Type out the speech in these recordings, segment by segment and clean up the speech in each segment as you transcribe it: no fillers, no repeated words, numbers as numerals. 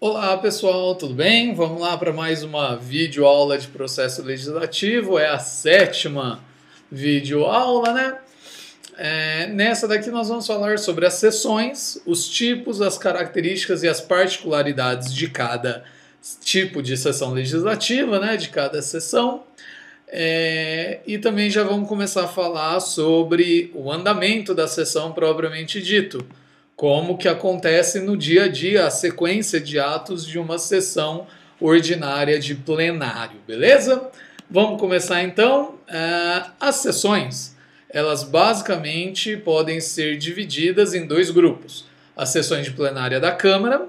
Olá pessoal, tudo bem? Vamos lá para mais uma videoaula de processo legislativo, é a sétima videoaula, né? Nessa daqui nós vamos falar sobre as sessões, os tipos, as características e as particularidades de cada tipo de sessão legislativa, né? De cada sessão. E também já vamos começar a falar sobre o andamento da sessão propriamente dito. Como que acontece no dia a dia a sequência de atos de uma sessão ordinária de plenário, beleza? Vamos começar então. As sessões, elas basicamente podem ser divididas em dois grupos. As sessões de plenária da Câmara,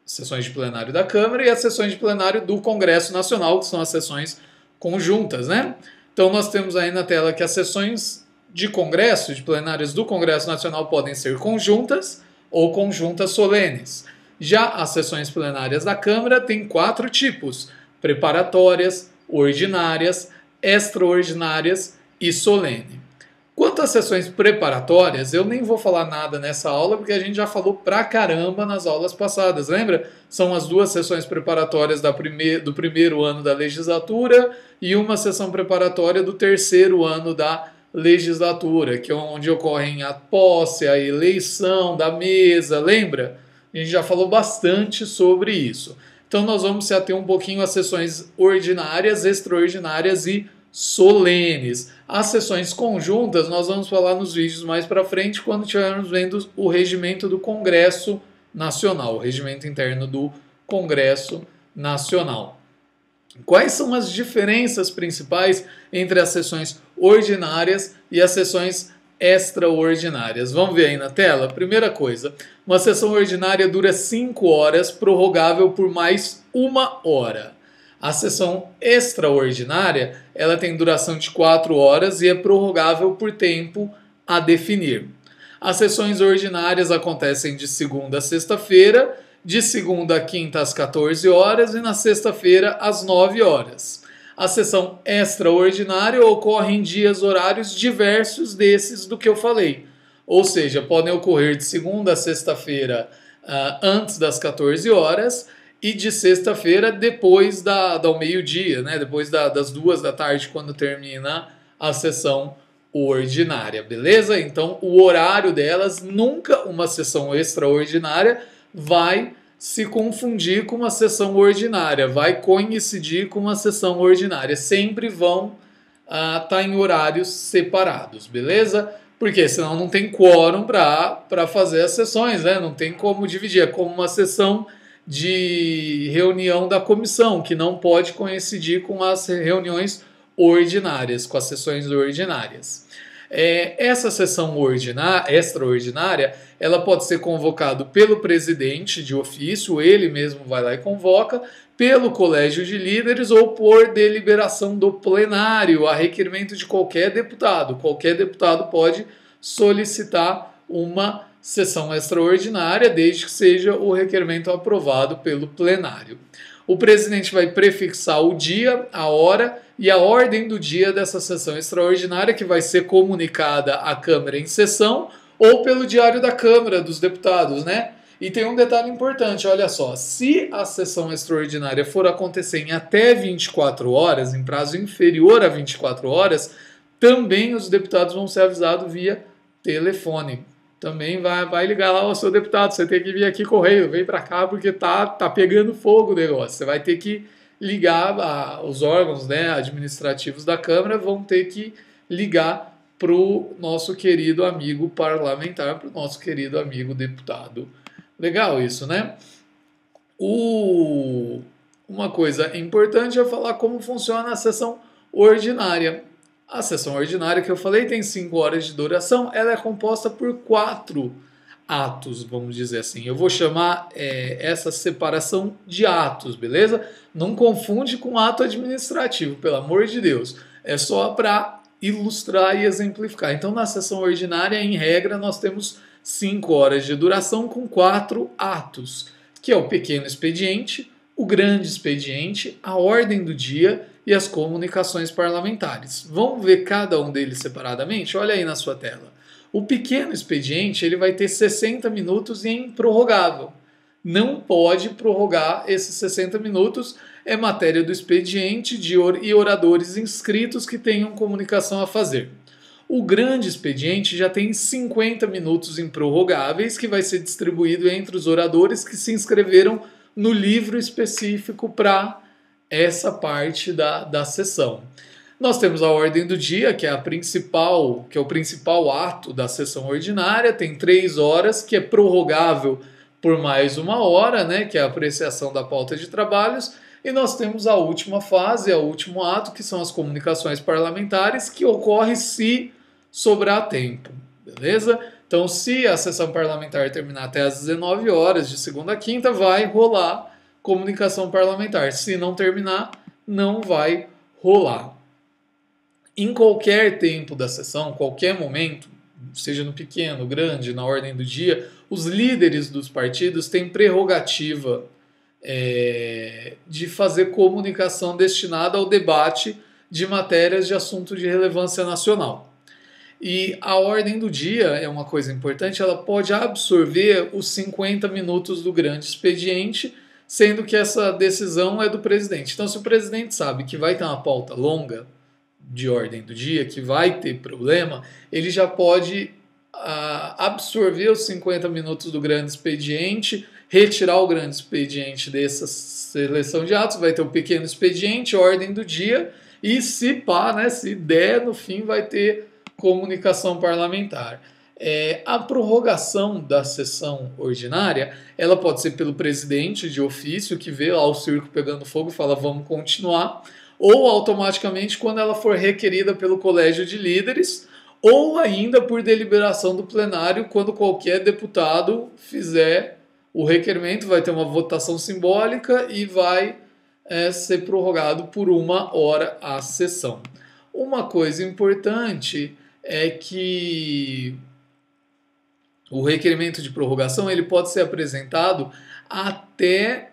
sessões de plenário da Câmara e as sessões de plenário do Congresso Nacional, que são as sessões conjuntas, né? Então nós temos aí na tela que as sessões de congresso, de plenárias do Congresso Nacional podem ser conjuntas ou conjuntas solenes. Já as sessões plenárias da Câmara têm 4 tipos: preparatórias, ordinárias, extraordinárias e solene. Quanto às sessões preparatórias, eu nem vou falar nada nessa aula porque a gente já falou pra caramba nas aulas passadas, lembra? São as 2 sessões preparatórias do primeiro ano da legislatura e uma sessão preparatória do terceiro ano da legislatura, que é onde ocorrem a posse, a eleição da mesa, lembra? A gente já falou bastante sobre isso. Então nós vamos se ater um pouquinho às sessões ordinárias, extraordinárias e solenes. As sessões conjuntas nós vamos falar nos vídeos mais para frente, quando estivermos vendo o regimento do Congresso Nacional, o regimento interno do Congresso Nacional. Quais são as diferenças principais entre as sessões ordinárias e as sessões extraordinárias? Vamos ver aí na tela? Primeira coisa, uma sessão ordinária dura 5 horas, prorrogável por mais 1 hora. A sessão extraordinária, ela tem duração de 4 horas e é prorrogável por tempo a definir. As sessões ordinárias acontecem de segunda a sexta-feira, de segunda a quinta às 14 horas e na sexta-feira às 9 horas. A sessão extraordinária ocorre em dias horários diversos desses do que eu falei. Ou seja, podem ocorrer de segunda a sexta-feira antes das 14 horas e de sexta-feira depois do meio-dia, né? Depois das 2 da tarde, quando termina a sessão ordinária, beleza? Então, o horário delas, nunca uma sessão extraordinária vai se confundir com uma sessão ordinária, vai coincidir com uma sessão ordinária. Sempre vão estar em horários separados, beleza? Porque senão não tem quórum para fazer as sessões, né? Não tem como dividir. É como uma sessão de reunião da comissão, que não pode coincidir com as reuniões ordinárias, com as sessões ordinárias. Essa sessão extraordinária, ela pode ser convocada pelo presidente de ofício, ele mesmo vai lá e convoca, pelo colégio de líderes ou por deliberação do plenário, a requerimento de qualquer deputado. Qualquer deputado pode solicitar uma sessão extraordinária, desde que seja o requerimento aprovado pelo plenário. O presidente vai prefixar o dia, a hora e a ordem do dia dessa sessão extraordinária, que vai ser comunicada à Câmara em sessão ou pelo Diário da Câmara dos Deputados, né? E tem um detalhe importante, olha só, se a sessão extraordinária for acontecer em até 24 horas, em prazo inferior a 24 horas, também os deputados vão ser avisados via telefone. Também vai ligar lá ao seu deputado, você tem que vir aqui correio, vem para cá porque tá pegando fogo o negócio. Você vai ter que ligar, os órgãos, né, administrativos da Câmara vão ter que ligar para o nosso querido amigo parlamentar, para o nosso querido amigo deputado. Legal isso, né? Uma coisa importante é falar como funciona a sessão ordinária. A sessão ordinária que eu falei tem 5 horas de duração, ela é composta por 4 atos, vamos dizer assim. Eu vou chamar essa separação de atos, beleza? Não confunde com ato administrativo, pelo amor de Deus. É só para ilustrar e exemplificar. Então, na sessão ordinária, em regra, nós temos 5 horas de duração com 4 atos, que é o pequeno expediente, o grande expediente, a ordem do dia e as comunicações parlamentares. Vamos ver cada um deles separadamente? Olha aí na sua tela. O pequeno expediente ele vai ter 60 minutos em improrrogável. não pode prorrogar esses 60 minutos. É matéria do expediente e oradores inscritos que tenham comunicação a fazer. O grande expediente já tem 50 minutos improrrogáveis, que vai ser distribuído entre os oradores que se inscreveram no livro específico para essa parte da sessão. Nós temos a ordem do dia, que é o principal ato da sessão ordinária, tem 3 horas, que é prorrogável por mais 1 hora, né, que é a apreciação da pauta de trabalhos, e nós temos a última fase, o último ato, que são as comunicações parlamentares, que ocorre se sobrar tempo, beleza? Então, se a sessão parlamentar terminar até às 19 horas, de segunda a quinta, vai rolar comunicação parlamentar. Se não terminar, não vai rolar. Em qualquer tempo da sessão, qualquer momento, seja no pequeno, grande, na ordem do dia, os líderes dos partidos têm prerrogativa de fazer comunicação destinada ao debate de matérias de assunto de relevância nacional. E a ordem do dia é uma coisa importante, ela pode absorver os 50 minutos do grande expediente, sendo que essa decisão é do presidente. Então, se o presidente sabe que vai ter uma pauta longa de ordem do dia, que vai ter problema, ele já pode absorver os 50 minutos do grande expediente, retirar o grande expediente dessa seleção de atos, vai ter o pequeno expediente, ordem do dia, e se pá, né, se der, no fim vai ter comunicação parlamentar. A prorrogação da sessão ordinária, ela pode ser pelo presidente de ofício, que vê lá o circo pegando fogo e fala vamos continuar, ou automaticamente quando ela for requerida pelo colégio de líderes, ou ainda por deliberação do plenário, quando qualquer deputado fizer o requerimento, vai ter uma votação simbólica e vai ser prorrogado por 1 hora a sessão. Uma coisa importante é que o requerimento de prorrogação ele pode ser apresentado até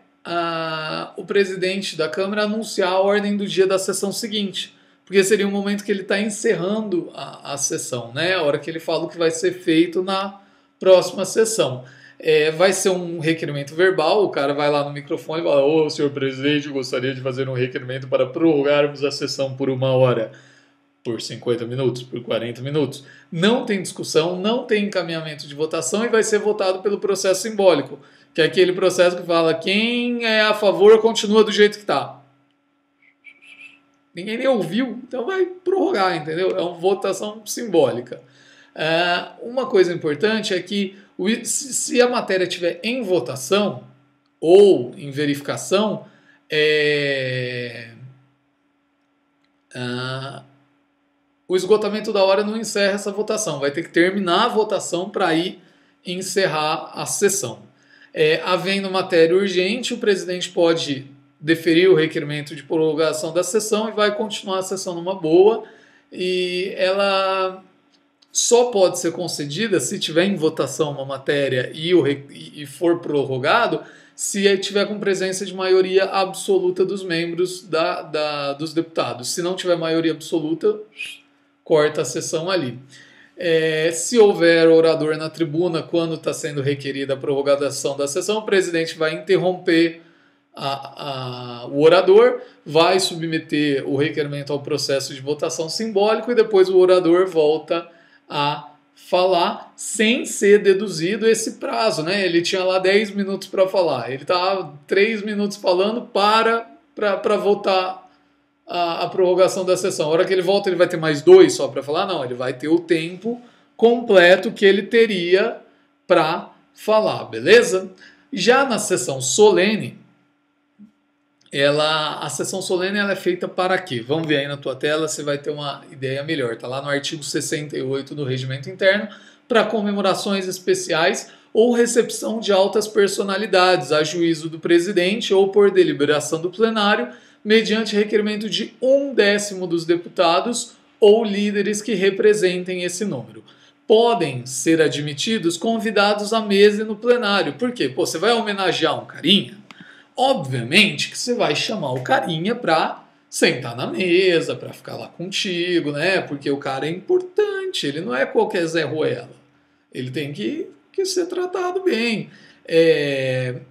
o presidente da Câmara anunciar a ordem do dia da sessão seguinte, porque seria um momento que ele está encerrando a sessão, né? A hora que ele fala o que vai ser feito na próxima sessão. Vai ser um requerimento verbal, o cara vai lá no microfone e fala: ô, senhor presidente, eu gostaria de fazer um requerimento para prorrogarmos a sessão por 1 hora, por 50 minutos, por 40 minutos. Não tem discussão, não tem encaminhamento de votação e vai ser votado pelo processo simbólico, que é aquele processo que fala quem é a favor continua do jeito que está. Ninguém nem ouviu, então vai prorrogar, entendeu? É uma votação simbólica. Uma coisa importante é que se a matéria estiver em votação ou em verificação, o esgotamento da hora não encerra essa votação. Vai ter que terminar a votação para ir encerrar a sessão. Havendo matéria urgente, o presidente pode deferir o requerimento de prorrogação da sessão e vai continuar a sessão numa boa. E ela só pode ser concedida se tiver em votação uma matéria e for prorrogado, se tiver com presença de maioria absoluta dos membros dos deputados. Se não tiver maioria absoluta, corta a sessão ali. Se houver orador na tribuna quando está sendo requerida a prorrogação da sessão, o presidente vai interromper o orador, vai submeter o requerimento ao processo de votação simbólico e depois o orador volta a falar sem ser deduzido esse prazo, né? Ele tinha lá 10 minutos para falar, ele estava 3 minutos falando para votar a prorrogação da sessão. A hora que ele volta, ele vai ter mais 2 só para falar? Não, ele vai ter o tempo completo que ele teria para falar, beleza? Já na sessão solene, a sessão solene ela é feita para quê? Vamos ver aí na tua tela, você vai ter uma ideia melhor. Está lá no artigo 68 do Regimento Interno, para comemorações especiais ou recepção de altas personalidades, a juízo do presidente ou por deliberação do plenário, mediante requerimento de 1/10 dos deputados ou líderes que representem esse número. Podem ser admitidos convidados à mesa e no plenário. Por quê? Você vai homenagear um carinha? Obviamente que você vai chamar o carinha para sentar na mesa, para ficar lá contigo, né? Porque o cara é importante, ele não é qualquer Zé Ruela. Ele tem que ser tratado bem.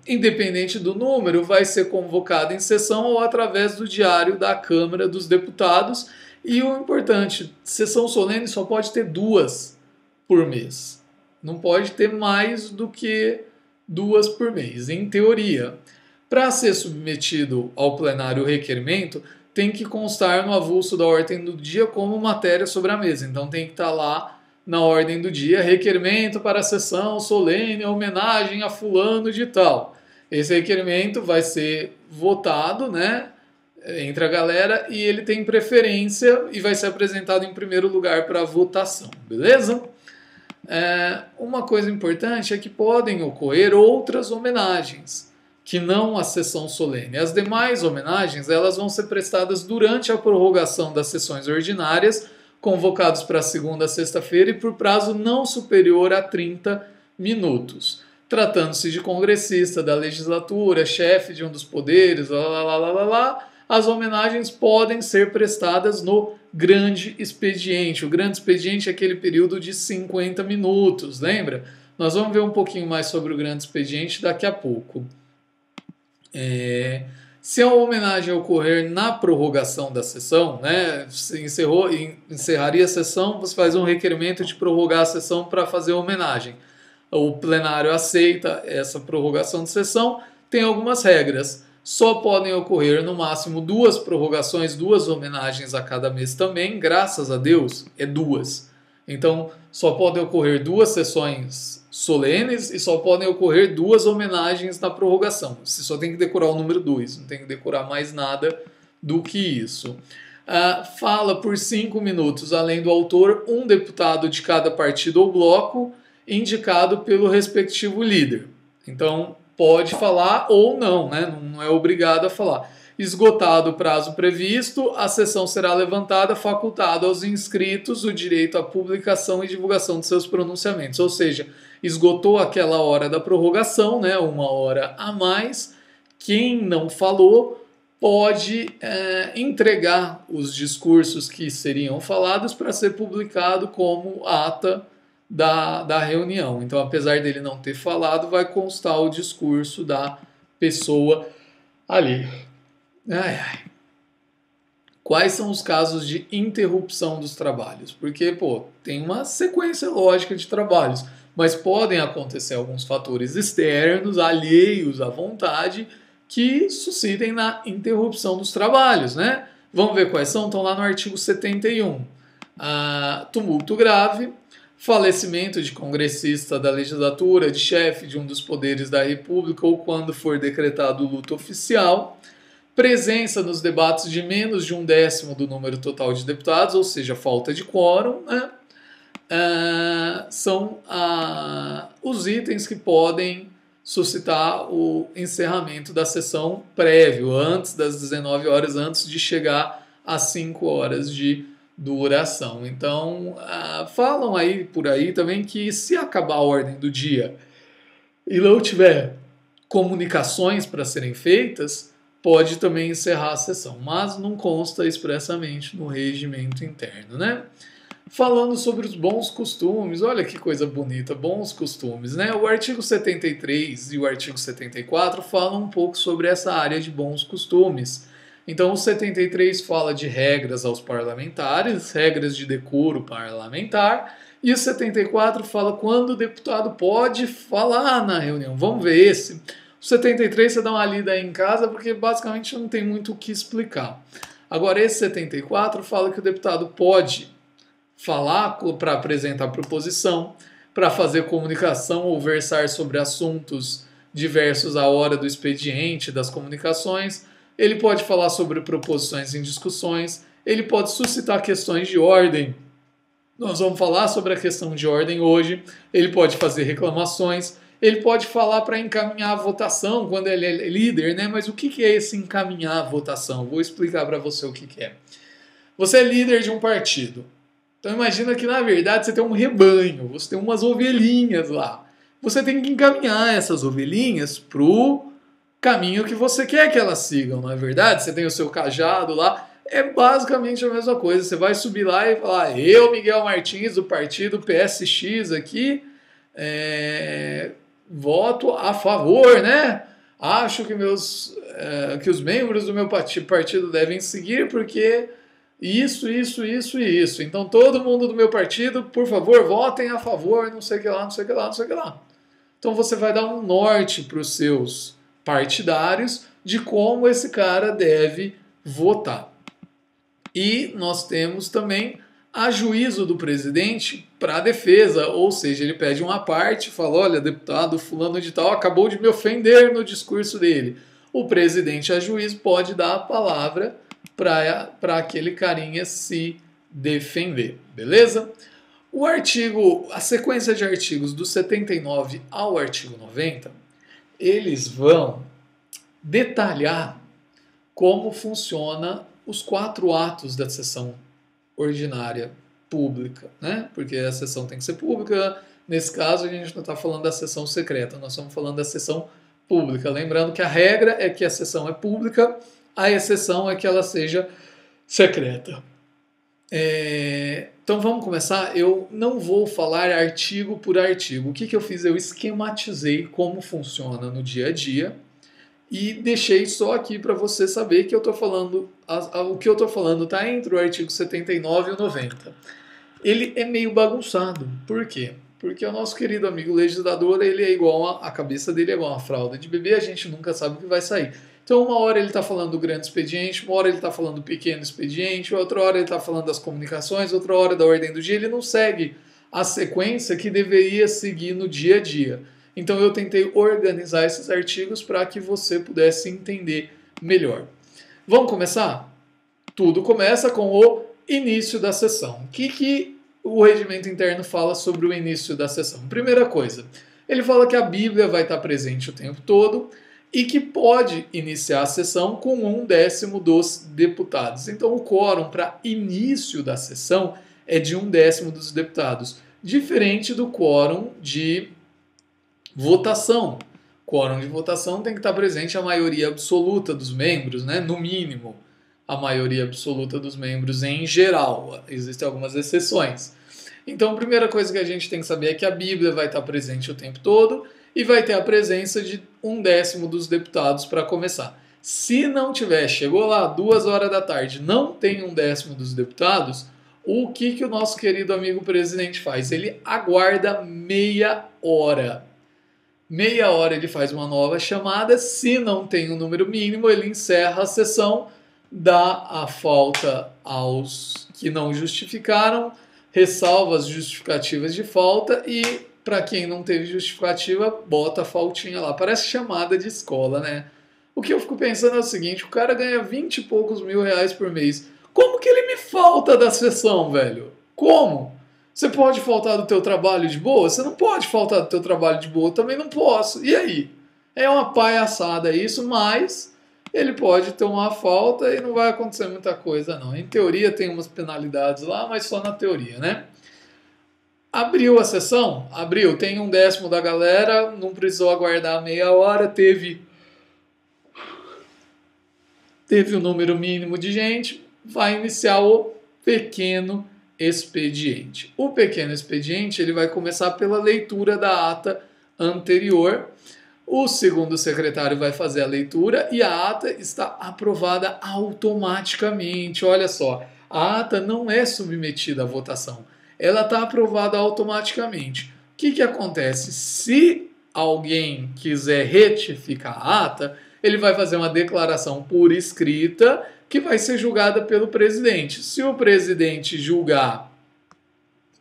independente do número, vai ser convocado em sessão ou através do diário da Câmara dos Deputados. E o importante, sessão solene só pode ter 2 por mês. Não pode ter mais do que 2 por mês, em teoria. Para ser submetido ao plenário o requerimento, tem que constar no avulso da ordem do dia como matéria sobre a mesa. Então tem que estar lá na ordem do dia, requerimento para a sessão solene, homenagem a fulano de tal. Esse requerimento vai ser votado, né, entre a galera, e ele tem preferência e vai ser apresentado em primeiro lugar para votação, beleza? Uma coisa importante é que podem ocorrer outras homenagens, que não a sessão solene. As demais homenagens elas vão ser prestadas durante a prorrogação das sessões ordinárias, convocados para segunda a sexta-feira e por prazo não superior a 30 minutos. Tratando-se de congressista da legislatura, chefe de um dos poderes, as homenagens podem ser prestadas no grande expediente. O grande expediente é aquele período de 50 minutos, lembra? Nós vamos ver um pouquinho mais sobre o grande expediente daqui a pouco. Se a homenagem ocorrer na prorrogação da sessão, né, encerraria a sessão, você faz um requerimento de prorrogar a sessão para fazer a homenagem. O plenário aceita essa prorrogação de sessão, tem algumas regras. Só podem ocorrer no máximo 2 prorrogações, 2 homenagens a cada mês também, graças a Deus, 2. Então, só podem ocorrer 2 sessões solenes e só podem ocorrer 2 homenagens na prorrogação. Você só tem que decorar o número 2, não tem que decorar mais nada do que isso. Fala por 5 minutos, além do autor, um deputado de cada partido ou bloco, indicado pelo respectivo líder. Então, pode falar ou não, né? Não é obrigado a falar. Esgotado o prazo previsto, a sessão será levantada, facultado aos inscritos o direito à publicação e divulgação de seus pronunciamentos. Ou seja, esgotou aquela hora da prorrogação, né? 1 hora a mais. Quem não falou pode entregar os discursos que seriam falados para ser publicado como ata da reunião. Então, apesar dele não ter falado, vai constar o discurso da pessoa ali. Quais são os casos de interrupção dos trabalhos? Porque, tem uma sequência lógica de trabalhos, mas podem acontecer alguns fatores externos, alheios à vontade, que suscitem na interrupção dos trabalhos, né? Vamos ver quais são? Estão lá no artigo 71. Tumulto grave, falecimento de congressista da legislatura, de chefe de um dos poderes da República ou quando for decretado luto oficial, presença nos debates de menos de 1/10 do número total de deputados, ou seja, falta de quórum, né? São os itens que podem suscitar o encerramento da sessão prévio, antes das 19 horas, antes de chegar às 5 horas de duração. Então, falam aí por aí também que se acabar a ordem do dia e não tiver comunicações para serem feitas, pode também encerrar a sessão, mas não consta expressamente no regimento interno, né? Falando sobre os bons costumes, olha que coisa bonita, bons costumes, né? O artigo 73 e o artigo 74 falam um pouco sobre essa área de bons costumes. Então, o 73 fala de regras aos parlamentares, regras de decoro parlamentar, e o 74 fala quando o deputado pode falar na reunião. Vamos ver esse. O 73 você dá uma lida aí em casa, porque basicamente não tem muito o que explicar. Agora, esse 74 fala que o deputado pode falar para apresentar proposição, para fazer comunicação ou versar sobre assuntos diversos à hora do expediente das comunicações. Ele pode falar sobre proposições em discussões, ele pode suscitar questões de ordem. Nós vamos falar sobre a questão de ordem hoje. Ele pode fazer reclamações, ele pode falar para encaminhar a votação quando ele é líder, né? Mas o que é esse encaminhar a votação? Vou explicar para você o que é. Você é líder de um partido. Então imagina que na verdade você tem um rebanho, você tem umas ovelhinhas lá. Você tem que encaminhar essas ovelhinhas pro caminho que você quer que elas sigam, não é verdade? Você tem o seu cajado lá, é basicamente a mesma coisa. Você vai subir lá e falar, eu, Miguel Martins, do partido PSX aqui, voto a favor, né? Acho que que os membros do meu partido devem seguir porque isso. Então todo mundo do meu partido, por favor, votem a favor, não sei o que lá, não sei o que lá, não sei o que lá. Então você vai dar um norte para os seus partidários de como esse cara deve votar. E nós temos também a juízo do presidente para a defesa, ou seja, ele pede uma parte, fala, olha, deputado fulano de tal acabou de me ofender no discurso dele. O presidente a juízo pode dar a palavra para aquele carinha se defender, beleza? A sequência de artigos do 79 ao artigo 90, eles vão detalhar como funciona os 4 atos da sessão ordinária pública, né? Porque a sessão tem que ser pública. Nesse caso, a gente não está falando da sessão secreta, nós estamos falando da sessão pública. Lembrando que a regra é que a sessão é pública, a exceção é que ela seja secreta. Então vamos começar. Eu não vou falar artigo por artigo. O que eu fiz? Eu esquematizei como funciona no dia a dia e deixei só aqui para você saber que eu estou falando, o que eu estou falando está entre o artigo 79 e o 90. Ele é meio bagunçado. Por quê? Porque o nosso querido amigo legislador, ele é igual a cabeça dele é igual uma fralda de bebê, a gente nunca sabe o que vai sair. Então uma hora ele está falando do grande expediente, uma hora ele está falando do pequeno expediente, outra hora ele está falando das comunicações, outra hora da ordem do dia, ele não segue a sequência que deveria seguir no dia a dia. Então eu tentei organizar esses artigos para que você pudesse entender melhor. Vamos começar? Tudo começa com o início da sessão. O que o regimento interno fala sobre o início da sessão? Primeira coisa, ele fala que a Bíblia vai estar presente o tempo todo e que pode iniciar a sessão com 1/10 dos deputados. Então o quórum para início da sessão é de 1/10 dos deputados, diferente do quórum de votação. Quórum de votação tem que estar presente a maioria absoluta dos membros, né? No mínimo, a maioria absoluta dos membros em geral. Existem algumas exceções. Então, a primeira coisa que a gente tem que saber é que a Bíblia vai estar presente o tempo todo e vai ter a presença de 1/10 dos deputados para começar. Se não tiver, chegou lá 2 horas da tarde, não tem 1/10 dos deputados, o que o nosso querido amigo presidente faz? Ele aguarda meia hora. Meia hora ele faz uma nova chamada, se não tem um número mínimo, ele encerra a sessão, dá a falta aos que não justificaram, ressalva as justificativas de falta e, para quem não teve justificativa, bota a faltinha lá. Parece chamada de escola, né? O que eu fico pensando é o seguinte, o cara ganha 20 e poucos mil reais por mês. Como que ele me falta da sessão, velho? Como? Você pode faltar do teu trabalho de boa? Você não pode faltar do teu trabalho de boa, eu também não posso. E aí? É uma palhaçada isso, mas ele pode ter uma falta e não vai acontecer muita coisa não. Em teoria tem umas penalidades lá, mas só na teoria, né? Abriu a sessão? Abriu. Tem 1/10 da galera, não precisou aguardar meia hora, teve o número mínimo de gente, vai iniciar o pequeno expediente. O pequeno expediente ele vai começar pela leitura da ata anterior. O segundo secretário vai fazer a leitura e a ata está aprovada automaticamente. Olha só, a ata não é submetida à votação, ela está aprovada automaticamente. O que acontece? Se alguém quiser retificar a ata, ele vai fazer uma declaração por escrita que vai ser julgada pelo presidente. Se o presidente julgar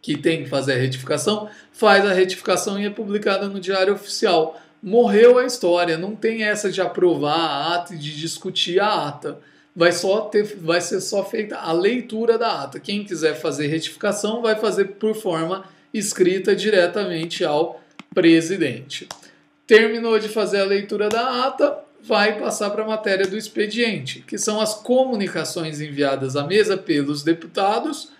que tem que fazer a retificação, faz a retificação e é publicada no Diário Oficial. Morreu a história, não tem essa de aprovar a ata e de discutir a ata. Vai ser só feita a leitura da ata. Quem quiser fazer retificação vai fazer por forma escrita diretamente ao presidente. Terminou de fazer a leitura da ata, vai passar para a matéria do expediente, que são as comunicações enviadas à mesa pelos deputados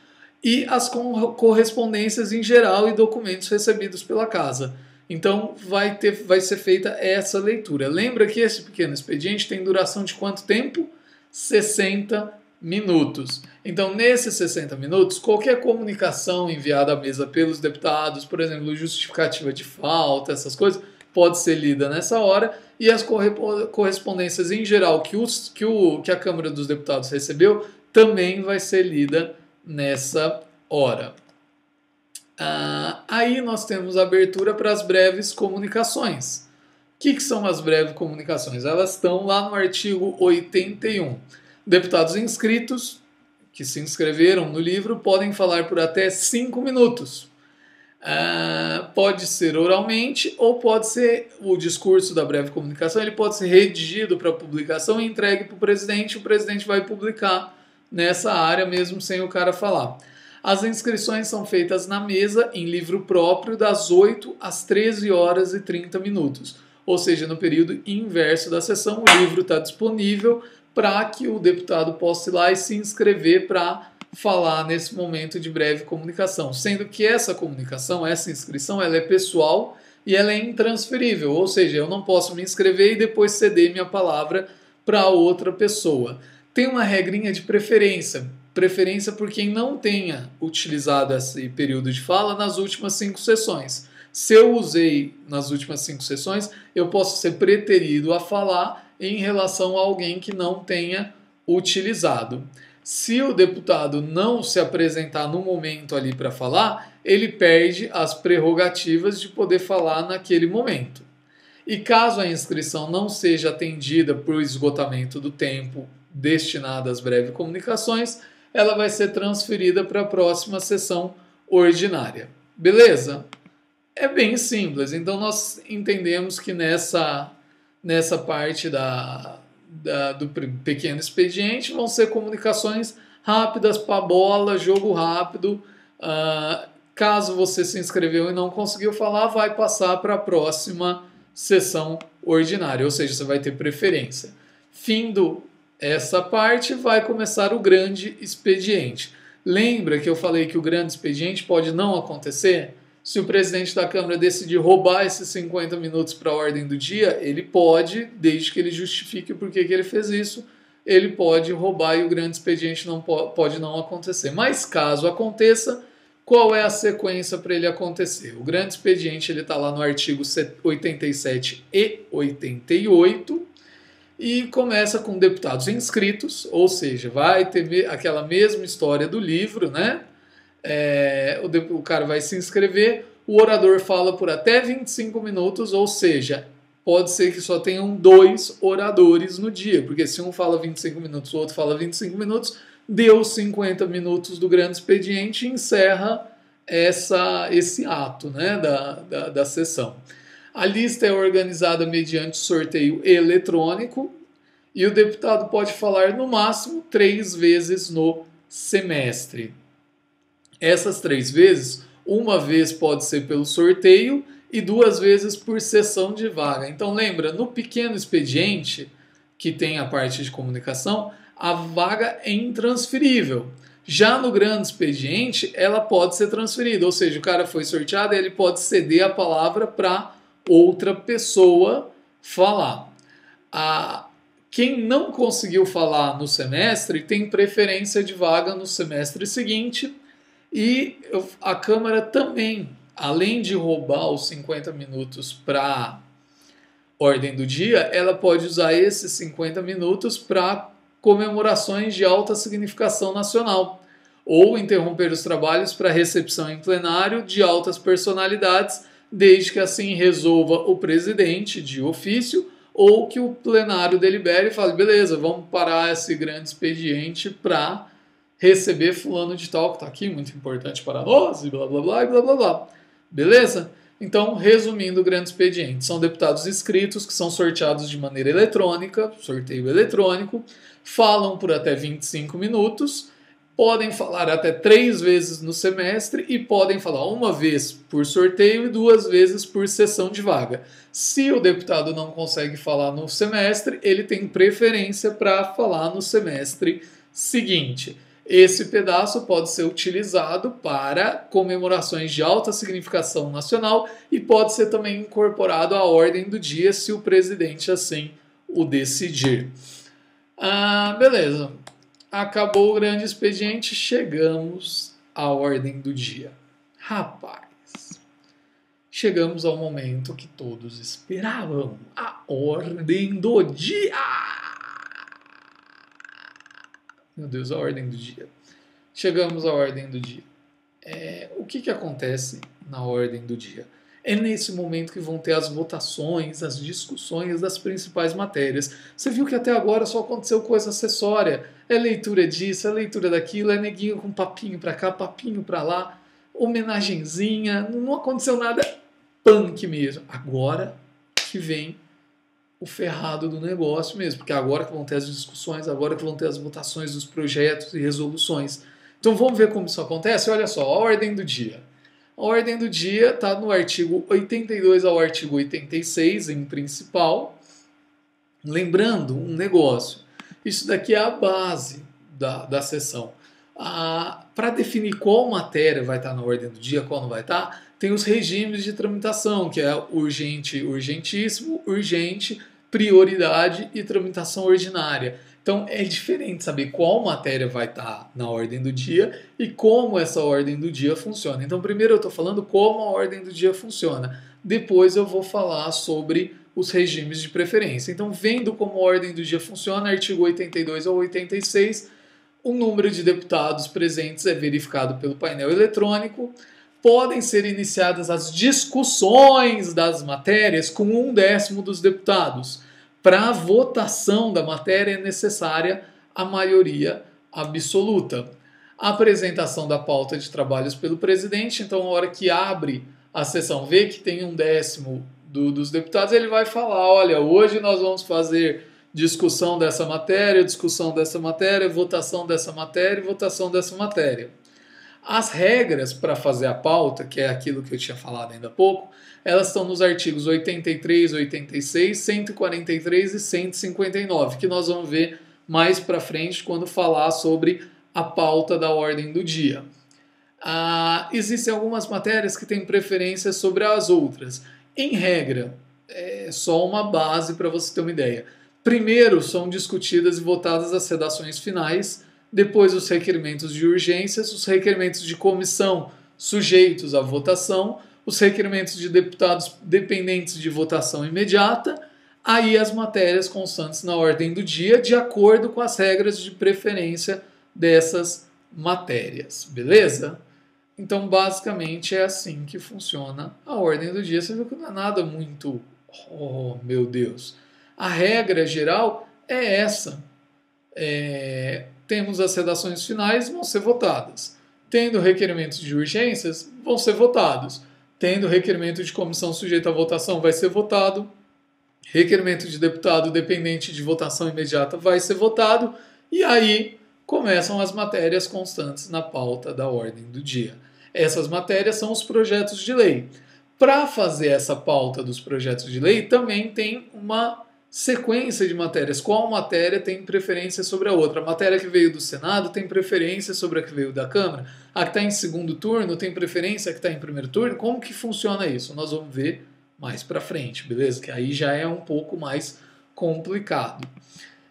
e as correspondências em geral e documentos recebidos pela casa. Então vai ser feita essa leitura. Lembra que esse pequeno expediente tem duração de quanto tempo? 60 minutos. Então, nesses 60 minutos, qualquer comunicação enviada à mesa pelos deputados, por exemplo, justificativa de falta, essas coisas, pode ser lida nessa hora, e as correspondências em geral que a Câmara dos Deputados recebeu também vai ser lida nessa hora. Aí nós temos abertura para as breves comunicações. O que são as breves comunicações? Elas estão lá no artigo 81. Deputados inscritos que se inscreveram no livro podem falar por até 5 minutos. Pode ser oralmente ou pode ser o discurso da breve comunicação, ele pode ser redigido para publicação e entregue para o presidente vai publicar nessa área mesmo sem o cara falar. As inscrições são feitas na mesa em livro próprio das 8 às 13 horas e 30 minutos, ou seja, no período inverso da sessão. O livro está disponível para que o deputado possa ir lá e se inscrever para falar nesse momento de breve comunicação, sendo que essa comunicação, essa inscrição, ela é pessoal e ela é intransferível, ou seja, eu não posso me inscrever e depois ceder minha palavra para outra pessoa. Tem uma regrinha de preferência por quem não tenha utilizado esse período de fala nas últimas 5 sessões. Se eu usei nas últimas 5 sessões, eu posso ser preterido a falar em relação a alguém que não tenha utilizado. Se o deputado não se apresentar no momento ali para falar, ele perde as prerrogativas de poder falar naquele momento. E caso a inscrição não seja atendida por esgotamento do tempo destinado às breves comunicações, ela vai ser transferida para a próxima sessão ordinária. Beleza? É bem simples. Então nós entendemos que nessa parte do pequeno expediente vão ser comunicações rápidas para bola, jogo rápido. Caso você se inscreveu e não conseguiu falar, vai passar para a próxima sessão ordinária, ou seja, você vai ter preferência. Findo essa parte, vai começar o grande expediente. Lembra que eu falei que o grande expediente pode não acontecer? Se o presidente da Câmara decidir roubar esses 50 minutos para a ordem do dia, ele pode, desde que ele justifique o porquê que ele fez isso, ele pode roubar e o grande expediente pode não acontecer. Mas caso aconteça, qual é a sequência para ele acontecer? O grande expediente está lá no artigo 87 e 88 e começa com deputados inscritos, ou seja, vai ter aquela mesma história do livro, né? O cara vai se inscrever, o orador fala por até 25 minutos, ou seja, pode ser que só tenham 2 oradores no dia, porque se um fala 25 minutos, o outro fala 25 minutos, deu 50 minutos do grande expediente e encerra esse ato, né, da sessão. A lista é organizada mediante sorteio eletrônico e o deputado pode falar no máximo 3 vezes no semestre. Essas 3 vezes, uma vez pode ser pelo sorteio e 2 vezes por sessão de vaga. Então lembra, no pequeno expediente, que tem a parte de comunicação, a vaga é intransferível. Já no grande expediente, ela pode ser transferida, ou seja, o cara foi sorteado e ele pode ceder a palavra para outra pessoa falar. Quem não conseguiu falar no semestre tem preferência de vaga no semestre seguinte. E a Câmara também, além de roubar os 50 minutos para ordem do dia, ela pode usar esses 50 minutos para comemorações de alta significação nacional ou interromper os trabalhos para recepção em plenário de altas personalidades, desde que assim resolva o presidente de ofício ou que o plenário delibere e fale, beleza, vamos parar esse grande expediente para receber fulano de tal, que está aqui, muito importante para nós, e blá, blá, blá, e blá, blá, blá. Beleza? Então, resumindo o grande expediente, são deputados inscritos que são sorteados de maneira eletrônica, sorteio eletrônico, falam por até 25 minutos, podem falar até 3 vezes no semestre e podem falar uma vez por sorteio e 2 vezes por sessão de vaga. Se o deputado não consegue falar no semestre, ele tem preferência para falar no semestre seguinte. Esse pedaço pode ser utilizado para comemorações de alta significação nacional e pode ser também incorporado à ordem do dia se o presidente assim o decidir. Beleza. Acabou o grande expediente, chegamos à ordem do dia. Rapaz, chegamos ao momento que todos esperavam, a ordem do dia. Meu Deus, a ordem do dia. Chegamos à ordem do dia. O que acontece na ordem do dia? É nesse momento que vão ter as votações, as discussões das principais matérias. Você viu que até agora só aconteceu coisa acessória. É leitura disso, é leitura daquilo, é neguinho com papinho pra cá, papinho pra lá, homenagenzinha, não aconteceu nada punk mesmo. Agora que vem o ferrado do negócio mesmo, porque agora que vão ter as discussões, agora que vão ter as votações dos projetos e resoluções. Então vamos ver como isso acontece? Olha só, a ordem do dia. A ordem do dia está no artigo 82 ao artigo 86, em principal. Lembrando um negócio, isso daqui é a base da sessão. Para definir qual matéria vai estar na ordem do dia, qual não vai estar, tem os regimes de tramitação, que é urgente, urgentíssimo, urgente, prioridade e tramitação ordinária. Então é diferente saber qual matéria vai estar na ordem do dia e como essa ordem do dia funciona. Então primeiro eu estou falando como a ordem do dia funciona. Depois eu vou falar sobre os regimes de preferência. Então vendo como a ordem do dia funciona, artigo 82 ao 86, o número de deputados presentes é verificado pelo painel eletrônico. Podem ser iniciadas as discussões das matérias com 1/10 dos deputados. Para a votação da matéria é necessária a maioria absoluta. A apresentação da pauta de trabalhos pelo presidente, então, na hora que abre a sessão, vê que tem 1/10 dos deputados, ele vai falar: olha, hoje nós vamos fazer discussão dessa matéria, votação dessa matéria e votação dessa matéria. As regras para fazer a pauta, que é aquilo que eu tinha falado ainda há pouco, elas estão nos artigos 83, 86, 143 e 159, que nós vamos ver mais para frente quando falar sobre a pauta da ordem do dia. Existem algumas matérias que têm preferência sobre as outras. Em regra, é só uma base para você ter uma ideia. Primeiro são discutidas e votadas as redações finais, depois os requerimentos de urgências, os requerimentos de comissão sujeitos à votação, os requerimentos de deputados dependentes de votação imediata, aí as matérias constantes na ordem do dia, de acordo com as regras de preferência dessas matérias, beleza? Então, basicamente, é assim que funciona a ordem do dia. Você viu que não é nada muito... Oh, meu Deus! A regra geral é essa. Temos as redações finais, vão ser votadas. Tendo requerimentos de urgências, vão ser votados. Tendo requerimento de comissão sujeita à votação, vai ser votado. Requerimento de deputado dependente de votação imediata vai ser votado. E aí começam as matérias constantes na pauta da ordem do dia. Essas matérias são os projetos de lei. Para fazer essa pauta dos projetos de lei, também tem uma sequência de matérias. Qual matéria tem preferência sobre a outra? A matéria que veio do Senado tem preferência sobre a que veio da Câmara? A que está em segundo turno tem preferência a que está em primeiro turno? Como que funciona isso? Nós vamos ver mais para frente, beleza? Que aí já é um pouco mais complicado.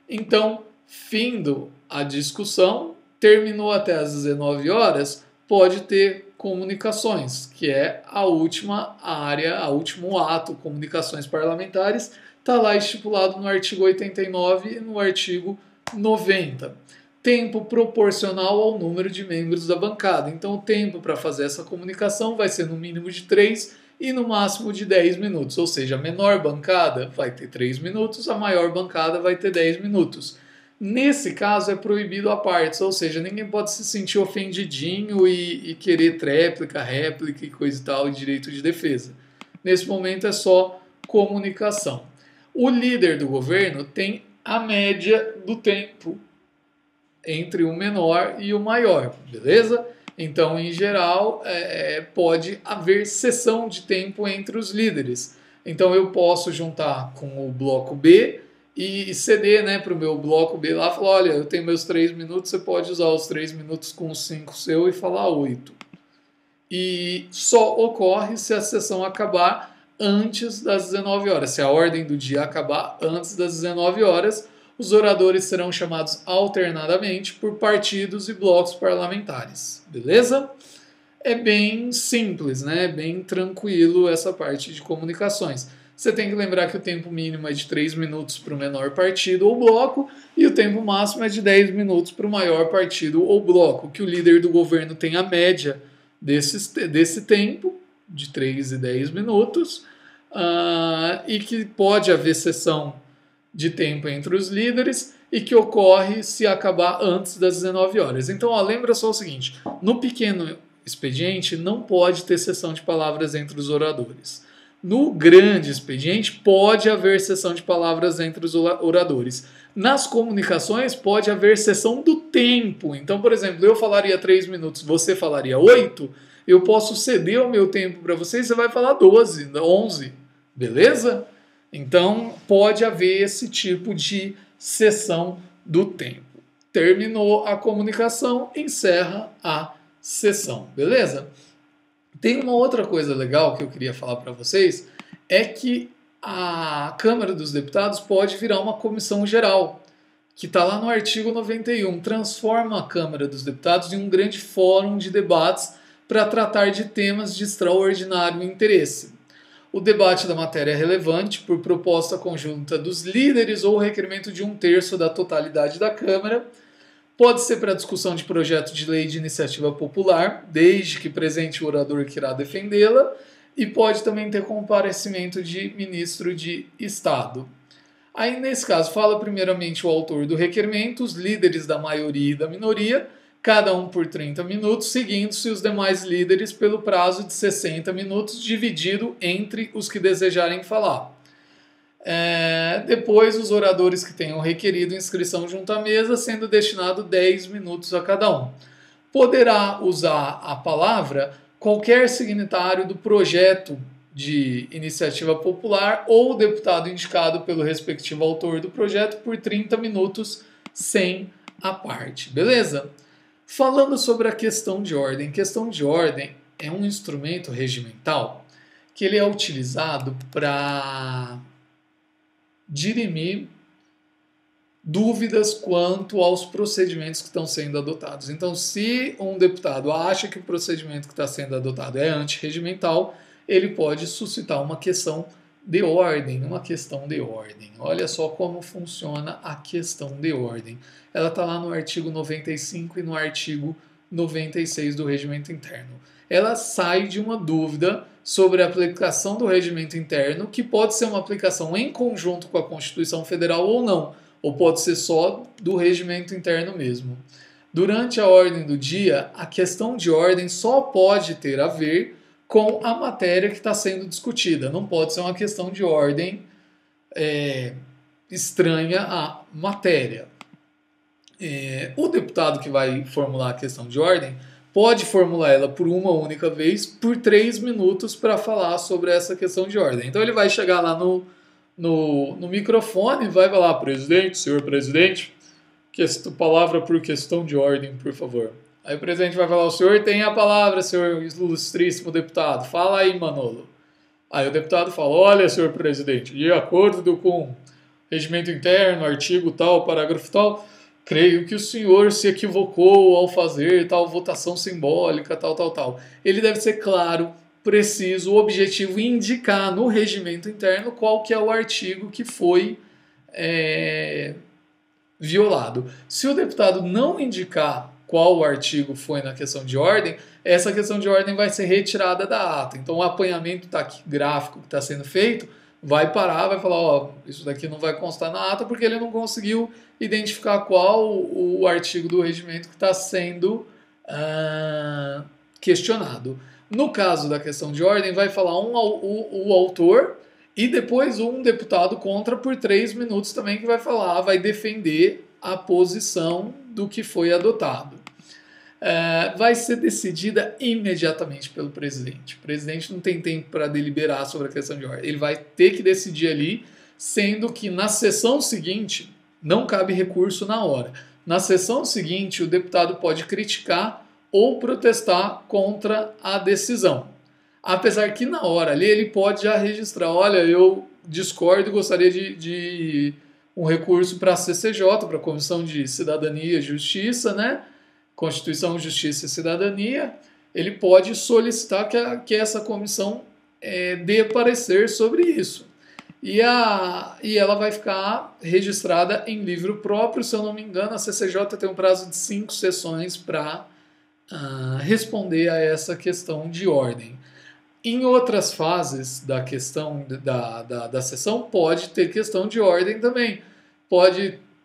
Então, findo a discussão, terminou até às 19 horas, pode ter comunicações, que é a última área, o último ato, comunicações parlamentares, está lá estipulado no artigo 89 e no artigo 90. Tempo proporcional ao número de membros da bancada. Então o tempo para fazer essa comunicação vai ser no mínimo de 3 e no máximo de 10 minutos. Ou seja, a menor bancada vai ter 3 minutos, a maior bancada vai ter 10 minutos. Nesse caso é proibido a partes, ou seja, ninguém pode se sentir ofendidinho e querer réplica e coisa e tal, e direito de defesa. Nesse momento é só comunicação. O líder do governo tem a média do tempo entre o menor e o maior, beleza? Então, em geral, pode haver cessão de tempo entre os líderes. Então, eu posso juntar com o bloco B e ceder, né, para o meu bloco B lá, falar: olha, eu tenho meus 3 minutos, você pode usar os 3 minutos com os 5 seu e falar 8. E só ocorre se a sessão acabar antes das 19 horas. Se a ordem do dia acabar antes das 19 horas, os oradores serão chamados alternadamente por partidos e blocos parlamentares. Beleza? é bem simples, né? Bem tranquilo essa parte de comunicações. Você tem que lembrar que o tempo mínimo é de 3 minutos para o menor partido ou bloco e o tempo máximo é de 10 minutos para o maior partido ou bloco, que o líder do governo tem a média desse tempo, de 3 e 10 minutos, e que pode haver cessão de tempo entre os líderes e que ocorre se acabar antes das 19 horas. Então, lembra só o seguinte, no pequeno expediente não pode ter cessão de palavras entre os oradores. No grande expediente pode haver cessão de palavras entre os oradores. Nas comunicações pode haver cessão do tempo. Então, por exemplo, eu falaria 3 minutos, você falaria 8, eu posso ceder o meu tempo para você e você vai falar 12, 11, beleza? Então, pode haver esse tipo de cessão do tempo. Terminou a comunicação, encerra a sessão, beleza? Tem uma outra coisa legal que eu queria falar para vocês, é que a Câmara dos Deputados pode virar uma comissão geral, que está lá no artigo 91, transforma a Câmara dos Deputados em um grande fórum de debates para tratar de temas de extraordinário interesse. O debate da matéria é relevante por proposta conjunta dos líderes ou requerimento de 1/3 da totalidade da Câmara. Pode ser para discussão de projeto de lei de iniciativa popular, desde que presente o orador que irá defendê-la, e pode também ter comparecimento de ministro de Estado. Aí, nesse caso, fala primeiramente o autor do requerimento, os líderes da maioria e da minoria, cada um por 30 minutos, seguindo-se os demais líderes pelo prazo de 60 minutos, dividido entre os que desejarem falar. Depois, os oradores que tenham requerido inscrição junto à mesa, sendo destinado 10 minutos a cada um. Poderá usar a palavra qualquer signatário do projeto de iniciativa popular ou deputado indicado pelo respectivo autor do projeto por 30 minutos sem a parte, beleza? Falando sobre a questão de ordem. Questão de ordem é um instrumento regimental que ele é utilizado para dirimir dúvidas quanto aos procedimentos que estão sendo adotados. Então, se um deputado acha que o procedimento que está sendo adotado é antirregimental, ele pode suscitar uma questão de ordem, Olha só como funciona a questão de ordem. Ela está lá no artigo 95 e no artigo 96 do Regimento Interno. Ela sai de uma dúvida sobre a aplicação do Regimento Interno, que pode ser uma aplicação em conjunto com a Constituição Federal ou não, ou pode ser só do Regimento Interno mesmo. Durante a ordem do dia, a questão de ordem só pode ter a ver com a matéria que está sendo discutida. Não pode ser uma questão de ordem estranha à matéria. O deputado que vai formular a questão de ordem pode formular ela por uma única vez, por 3 minutos, para falar sobre essa questão de ordem. Então ele vai chegar lá no microfone e vai falar: presidente, senhor presidente, palavra por questão de ordem, por favor. Aí o presidente vai falar: o senhor tem a palavra, senhor ilustríssimo deputado. Fala aí, Manolo. Aí o deputado fala: olha, senhor presidente, de acordo com o regimento interno, artigo tal, parágrafo tal, creio que o senhor se equivocou ao fazer tal votação simbólica, tal. Ele deve ser claro, preciso, objetivo e indicar no regimento interno qual que é o artigo que foi violado. Se o deputado não indicar qual o artigo foi na questão de ordem, essa questão de ordem vai ser retirada da ata. Então o apanhamento gráfico que está sendo feito vai parar, vai falar: isso daqui não vai constar na ata porque ele não conseguiu identificar qual o artigo do regimento que está sendo questionado. No caso da questão de ordem, vai falar o autor e depois um deputado contra por 3 minutos também, que vai falar, vai defender a posição do que foi adotado. Vai ser decidida imediatamente pelo presidente. O presidente não tem tempo para deliberar sobre a questão de ordem. Ele vai ter que decidir ali, sendo que na sessão seguinte não cabe recurso na hora. Na sessão seguinte, o deputado pode criticar ou protestar contra a decisão. Apesar que na hora ali ele pode já registrar: olha, eu discordo e gostaria de um recurso para a CCJ, para a Comissão de Cidadania e Justiça, né? Constituição, Justiça e Cidadania. ele pode solicitar que essa comissão dê parecer sobre isso. E ela vai ficar registrada em livro próprio. Se eu não me engano, a CCJ tem um prazo de 5 sessões para responder a essa questão de ordem. Em outras fases da questão da sessão, pode ter questão de ordem também.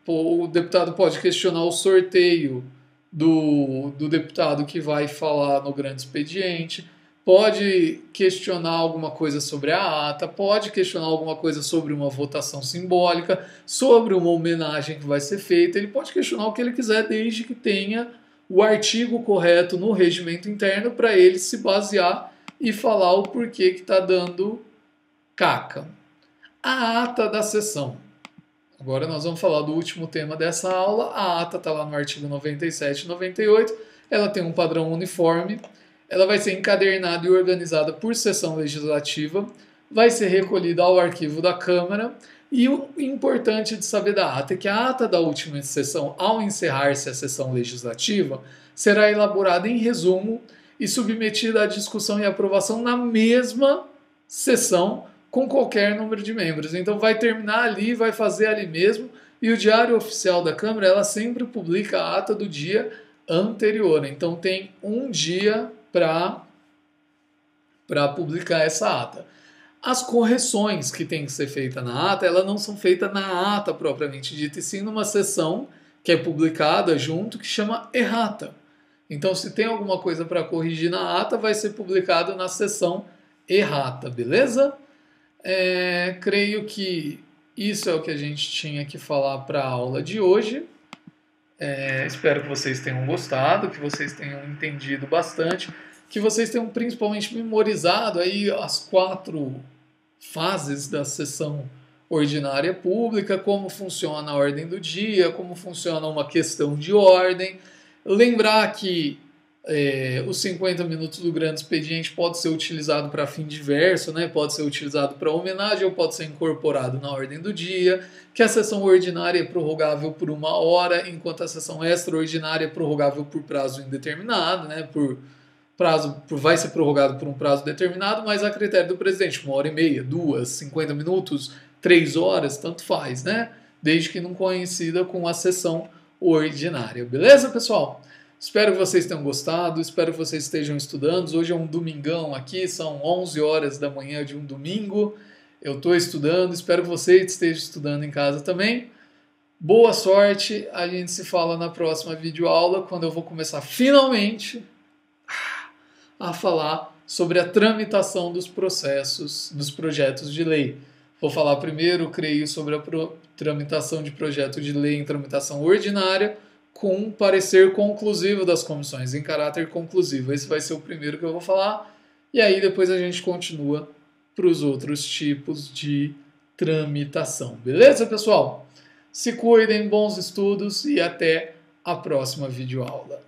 O deputado pode questionar o sorteio do deputado que vai falar no grande expediente, pode questionar alguma coisa sobre a ata, pode questionar alguma coisa sobre uma votação simbólica, sobre uma homenagem que vai ser feita. Ele pode questionar o que ele quiser, desde que tenha o artigo correto no regimento interno para ele se basear e falar o porquê que está dando caca. A ata da sessão. Agora nós vamos falar do último tema dessa aula. A ata está lá no artigo 97 e 98. Ela tem um padrão uniforme. Ela vai ser encadernada e organizada por sessão legislativa. Vai ser recolhida ao arquivo da Câmara. E o importante de saber da ata é que a ata da última sessão, ao encerrar-se a sessão legislativa, será elaborada em resumo e submetida à discussão e aprovação na mesma sessão, com qualquer número de membros. Então vai terminar ali, vai fazer ali mesmo, e o Diário Oficial da Câmara, ela sempre publica a ata do dia anterior. Então tem um dia para publicar essa ata. As correções que tem que ser feitas na ata, elas não são feitas na ata propriamente dita, e sim numa sessão que é publicada junto, que chama errata. Então, se tem alguma coisa para corrigir na ata, vai ser publicado na sessão errata, beleza? Creio que isso é o que a gente tinha que falar para a aula de hoje. Espero que vocês tenham gostado, que vocês tenham entendido bastante, que vocês tenham principalmente memorizado aí as 4 fases da sessão ordinária pública, como funciona a ordem do dia, como funciona uma questão de ordem. Lembrar que os 50 minutos do grande expediente pode ser utilizado para fim diverso, né? Pode ser utilizado para homenagem ou pode ser incorporado na ordem do dia, que a sessão ordinária é prorrogável por 1 hora, enquanto a sessão extraordinária é prorrogável por prazo indeterminado, né? Vai ser prorrogado por um prazo determinado, mas a critério do presidente, 1h30, 2, 50 minutos, 3 horas, tanto faz, né? Desde que não coincida com a sessão ordinária. Beleza, pessoal? Espero que vocês tenham gostado, espero que vocês estejam estudando. Hoje é um domingão aqui, são 11 horas da manhã de um domingo. Eu estou estudando, espero que você esteja estudando em casa também. Boa sorte, a gente se fala na próxima videoaula, quando eu vou começar finalmente a falar sobre a tramitação dos projetos de lei. Vou falar primeiro, creio, sobre a tramitação de projeto de lei em tramitação ordinária, com um parecer conclusivo das comissões, em caráter conclusivo. Esse vai ser o primeiro que eu vou falar, e aí depois a gente continua para os outros tipos de tramitação. Beleza, pessoal? Se cuidem, bons estudos e até a próxima videoaula.